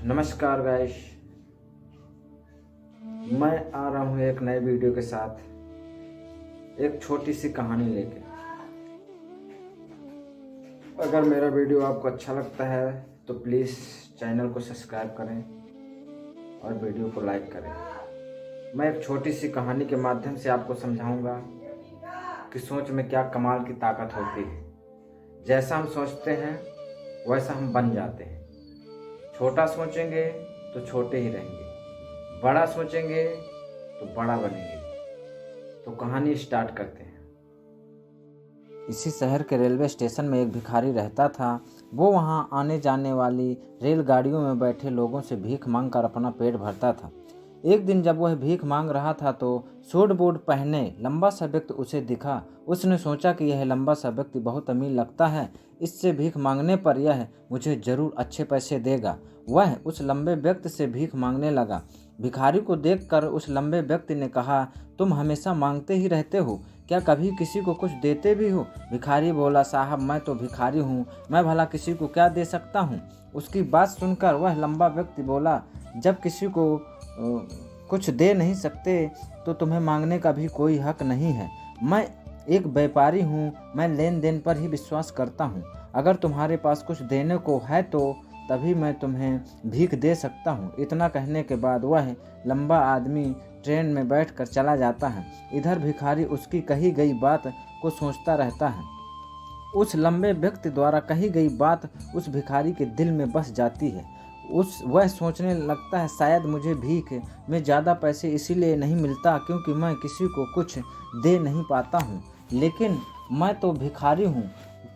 नमस्कार गाइस, मैं आ रहा हूँ एक नए वीडियो के साथ, एक छोटी सी कहानी लेके। अगर मेरा वीडियो आपको अच्छा लगता है तो प्लीज़ चैनल को सब्सक्राइब करें और वीडियो को लाइक करें। मैं एक छोटी सी कहानी के माध्यम से आपको समझाऊंगा कि सोच में क्या कमाल की ताकत होती है। जैसा हम सोचते हैं वैसा हम बन जाते हैं। छोटा सोचेंगे तो छोटे ही रहेंगे, बड़ा सोचेंगे तो बड़ा बनेंगे। तो कहानी स्टार्ट करते हैं। इसी शहर के रेलवे स्टेशन में एक भिखारी रहता था। वो वहाँ आने जाने वाली रेलगाड़ियों में बैठे लोगों से भीख मांगकर अपना पेट भरता था। एक दिन जब वह भीख मांग रहा था तो सूट बूट पहने लंबा सा व्यक्ति उसे दिखा। उसने सोचा कि यह लंबा सा व्यक्ति बहुत अमीर लगता है, इससे भीख मांगने पर यह मुझे जरूर अच्छे पैसे देगा। वह उस लंबे व्यक्ति से भीख मांगने लगा। भिखारी को देखकर उस लंबे व्यक्ति ने कहा, तुम हमेशा मांगते ही रहते हो, क्या कभी किसी को कुछ देते भी हो? भिखारी बोला, साहब मैं तो भिखारी हूँ, मैं भला किसी को क्या दे सकता हूँ? उसकी बात सुनकर वह लंबा व्यक्ति बोला, जब किसी को कुछ दे नहीं सकते तो तुम्हें मांगने का भी कोई हक नहीं है। मैं एक व्यापारी हूँ, मैं लेन देन पर ही विश्वास करता हूँ। अगर तुम्हारे पास कुछ देने को है तो तभी मैं तुम्हें भीख दे सकता हूँ। इतना कहने के बाद वह लंबा आदमी ट्रेन में बैठकर चला जाता है। इधर भिखारी उसकी कही गई बात को सोचता रहता है। उस लंबे व्यक्ति द्वारा कही गई बात उस भिखारी के दिल में बस जाती है। वह सोचने लगता है, शायद मुझे भीख में ज़्यादा पैसे इसीलिए नहीं मिलता क्योंकि मैं किसी को कुछ दे नहीं पाता हूँ। लेकिन मैं तो भिखारी हूँ,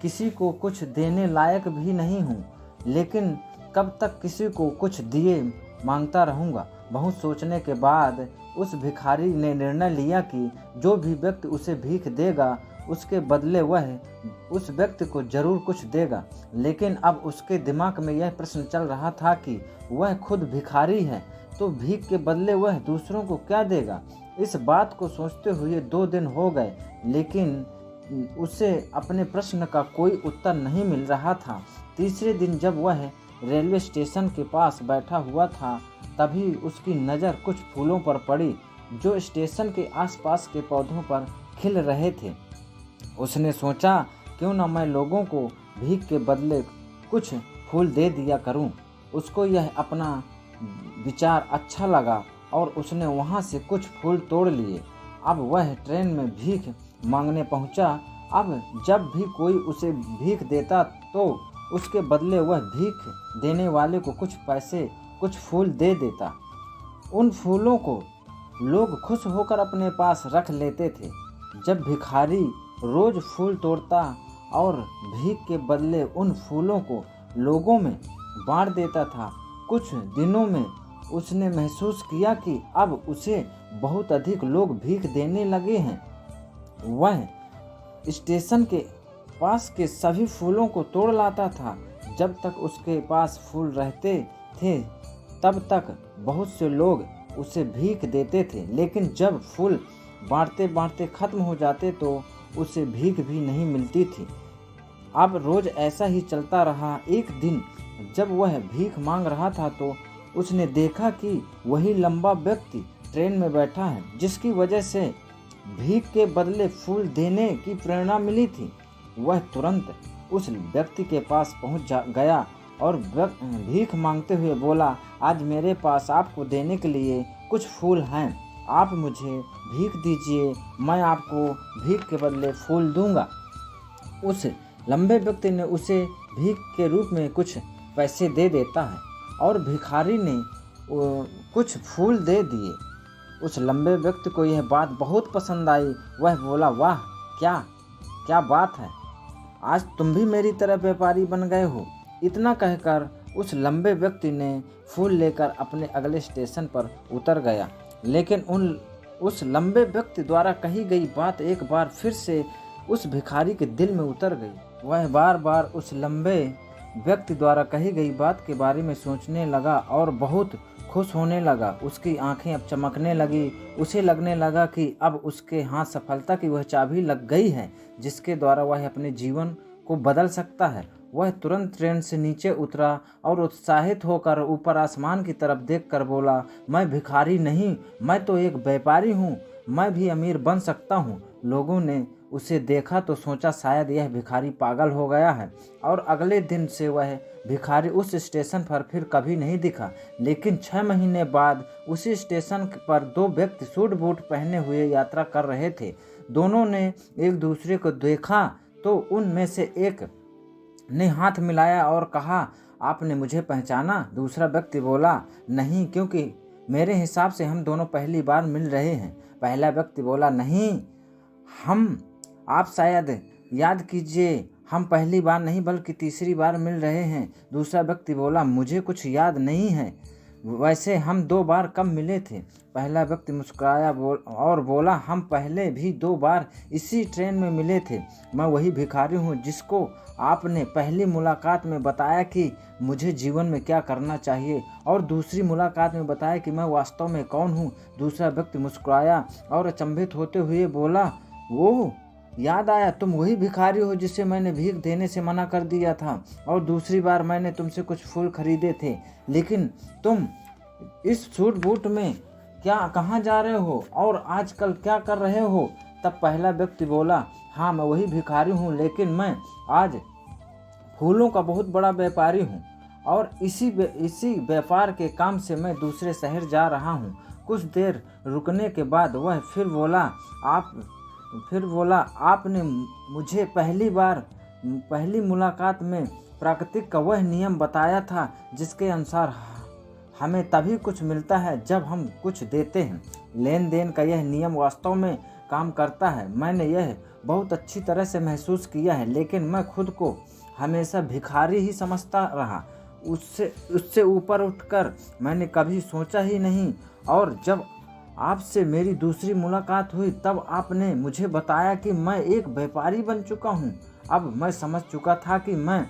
किसी को कुछ देने लायक भी नहीं हूँ, लेकिन कब तक किसी को कुछ दिए मांगता रहूँगा। बहुत सोचने के बाद उस भिखारी ने निर्णय लिया कि जो भी व्यक्ति उसे भीख देगा उसके बदले वह उस व्यक्ति को जरूर कुछ देगा। लेकिन अब उसके दिमाग में यह प्रश्न चल रहा था कि वह खुद भिखारी है तो भीख के बदले वह दूसरों को क्या देगा। इस बात को सोचते हुए 2 दिन हो गए, लेकिन उसे अपने प्रश्न का कोई उत्तर नहीं मिल रहा था। तीसरे दिन जब वह रेलवे स्टेशन के पास बैठा हुआ था तभी उसकी नज़र कुछ फूलों पर पड़ी जो स्टेशन के आसपास के पौधों पर खिल रहे थे। उसने सोचा, क्यों न मैं लोगों को भीख के बदले कुछ फूल दे दिया करूं। उसको यह अपना विचार अच्छा लगा और उसने वहां से कुछ फूल तोड़ लिए। अब वह ट्रेन में भीख मांगने पहुंचा। अब जब भी कोई उसे भीख देता तो उसके बदले वह भीख देने वाले को कुछ पैसे, कुछ फूल दे देता। उन फूलों को लोग खुश होकर अपने पास रख लेते थे। जब भिखारी रोज फूल तोड़ता और भीख के बदले उन फूलों को लोगों में बांट देता था, कुछ दिनों में उसने महसूस किया कि अब उसे बहुत अधिक लोग भीख देने लगे हैं। वह स्टेशन के पास के सभी फूलों को तोड़ लाता था। जब तक उसके पास फूल रहते थे तब तक बहुत से लोग उसे भीख देते थे, लेकिन जब फूल बांटते बांटते खत्म हो जाते तो उसे भीख भी नहीं मिलती थी। अब रोज ऐसा ही चलता रहा। एक दिन जब वह भीख मांग रहा था तो उसने देखा कि वही लंबा व्यक्ति ट्रेन में बैठा है जिसकी वजह से भीख के बदले फूल देने की प्रेरणा मिली थी। वह तुरंत उस व्यक्ति के पास पहुंच गया और भीख मांगते हुए बोला, आज मेरे पास आपको देने के लिए कुछ फूल हैं, आप मुझे भीख दीजिए, मैं आपको भीख के बदले फूल दूंगा। उस लंबे व्यक्ति ने उसे भीख के रूप में कुछ पैसे दे देता है और भिखारी ने कुछ फूल दे दिए। उस लंबे व्यक्ति को यह बात बहुत पसंद आई। वह बोला, वाह, क्या बात है, आज तुम भी मेरी तरह व्यापारी बन गए हो। इतना कहकर उस लंबे व्यक्ति ने फूल लेकर अपने अगले स्टेशन पर उतर गया। लेकिन उस लंबे व्यक्ति द्वारा कही गई बात एक बार फिर से उस भिखारी के दिल में उतर गई। वह बार बार उस लंबे व्यक्ति द्वारा कही गई बात के बारे में सोचने लगा और बहुत खुश होने लगा। उसकी आंखें अब चमकने लगी। उसे लगने लगा कि अब उसके हाथ सफलता की वह चाबी लग गई है जिसके द्वारा वह अपने जीवन को बदल सकता है। वह तुरंत ट्रेन से नीचे उतरा और उत्साहित होकर ऊपर आसमान की तरफ देखकर बोला, मैं भिखारी नहीं, मैं तो एक व्यापारी हूँ, मैं भी अमीर बन सकता हूँ। लोगों ने उसे देखा तो सोचा शायद यह भिखारी पागल हो गया है, और अगले दिन से वह भिखारी उस स्टेशन पर फिर कभी नहीं दिखा। लेकिन 6 महीने बाद उसी स्टेशन पर 2 व्यक्ति सूट बूट पहने हुए यात्रा कर रहे थे। दोनों ने एक दूसरे को देखा तो उनमें से एक ने हाथ मिलाया और कहा, आपने मुझे पहचाना? दूसरा व्यक्ति बोला, नहीं, क्योंकि मेरे हिसाब से हम दोनों पहली बार मिल रहे हैं। पहला व्यक्ति बोला, नहीं, आप शायद याद कीजिए, हम पहली बार नहीं बल्कि तीसरी बार मिल रहे हैं। दूसरा व्यक्ति बोला, मुझे कुछ याद नहीं है, वैसे हम 2 बार कब मिले थे? पहला व्यक्ति मुस्कुराया और बोला, हम पहले भी 2 बार इसी ट्रेन में मिले थे। मैं वही भिखारी हूँ जिसको आपने पहली मुलाकात में बताया कि मुझे जीवन में क्या करना चाहिए, और दूसरी मुलाकात में बताया कि मैं वास्तव में कौन हूँ। दूसरा व्यक्ति मुस्कुराया और अचंभित होते हुए बोला, वो याद आया, तुम वही भिखारी हो जिसे मैंने भीख देने से मना कर दिया था, और दूसरी बार मैंने तुमसे कुछ फूल खरीदे थे, लेकिन तुम इस सूट बूट में कहाँ जा रहे हो और आजकल क्या कर रहे हो? तब पहला व्यक्ति बोला, हाँ, मैं वही भिखारी हूँ, लेकिन मैं आज फूलों का बहुत बड़ा व्यापारी हूँ, और इसी व्यापार के काम से मैं दूसरे शहर जा रहा हूँ। कुछ देर रुकने के बाद वह फिर बोला, आपने मुझे पहली मुलाकात में प्रकृति का वह नियम बताया था जिसके अनुसार हमें तभी कुछ मिलता है जब हम कुछ देते हैं। लेन देन का यह नियम वास्तव में काम करता है। मैंने यह बहुत अच्छी तरह से महसूस किया है, लेकिन मैं खुद को हमेशा भिखारी ही समझता रहा। उससे ऊपर उठकर मैंने कभी सोचा ही नहीं, और जब आपसे मेरी दूसरी मुलाकात हुई तब आपने मुझे बताया कि मैं एक व्यापारी बन चुका हूँ। अब मैं समझ चुका था कि मैं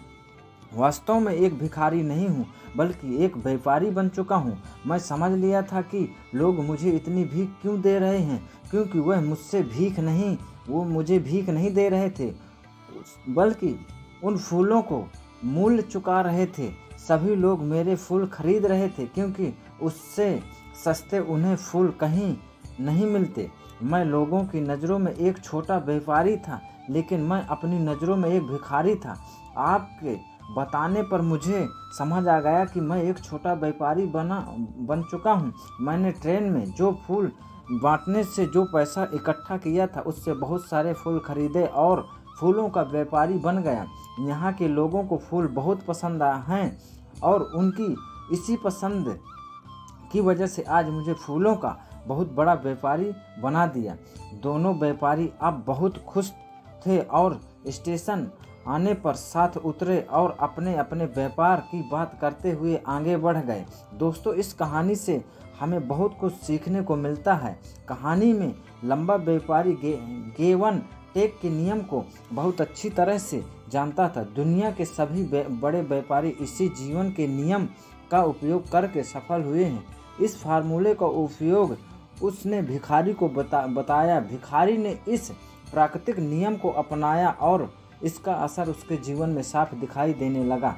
वास्तव में एक भिखारी नहीं हूँ बल्कि एक व्यापारी बन चुका हूँ। मैं समझ लिया था कि लोग मुझे इतनी भीख क्यों दे रहे हैं, क्योंकि वो मुझे भीख नहीं दे रहे थे, बल्कि उन फूलों को मूल्य चुका रहे थे। सभी लोग मेरे फूल खरीद रहे थे क्योंकि उससे सस्ते उन्हें फूल कहीं नहीं मिलते। मैं लोगों की नज़रों में एक छोटा व्यापारी था, लेकिन मैं अपनी नज़रों में एक भिखारी था। आपके बताने पर मुझे समझ आ गया कि मैं एक छोटा व्यापारी बन चुका हूँ। मैंने ट्रेन में जो फूल बांटने से जो पैसा इकट्ठा किया था उससे बहुत सारे फूल खरीदे और फूलों का व्यापारी बन गया। यहाँ के लोगों को फूल बहुत पसंद हैं और उनकी इसी पसंद की वजह से आज मुझे फूलों का बहुत बड़ा व्यापारी बना दिया। दोनों व्यापारी अब बहुत खुश थे और स्टेशन आने पर साथ उतरे और अपने अपने व्यापार की बात करते हुए आगे बढ़ गए। दोस्तों, इस कहानी से हमें बहुत कुछ सीखने को मिलता है। कहानी में लंबा व्यापारी गेवन टेक के नियम को बहुत अच्छी तरह से जानता था। दुनिया के सभी बड़े व्यापारी इसी जीवन के नियम का उपयोग करके सफल हुए हैं। इस फार्मूले का उपयोग उसने भिखारी को बताया। भिखारी ने इस प्राकृतिक नियम को अपनाया और इसका असर उसके जीवन में साफ दिखाई देने लगा।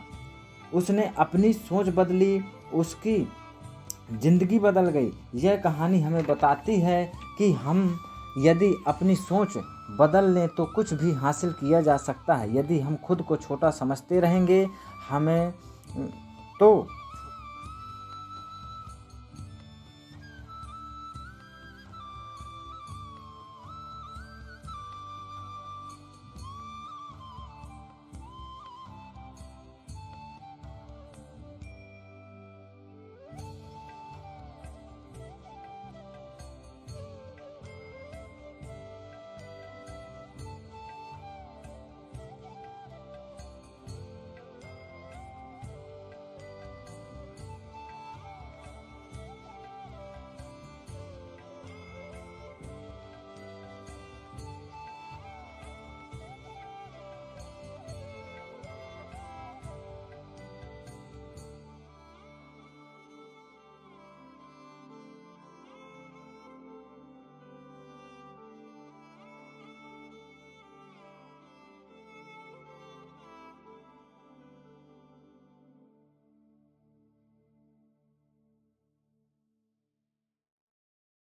उसने अपनी सोच बदली, उसकी जिंदगी बदल गई। यह कहानी हमें बताती है कि हम यदि अपनी सोच बदल लें तो कुछ भी हासिल किया जा सकता है। यदि हम खुद को छोटा समझते रहेंगे तो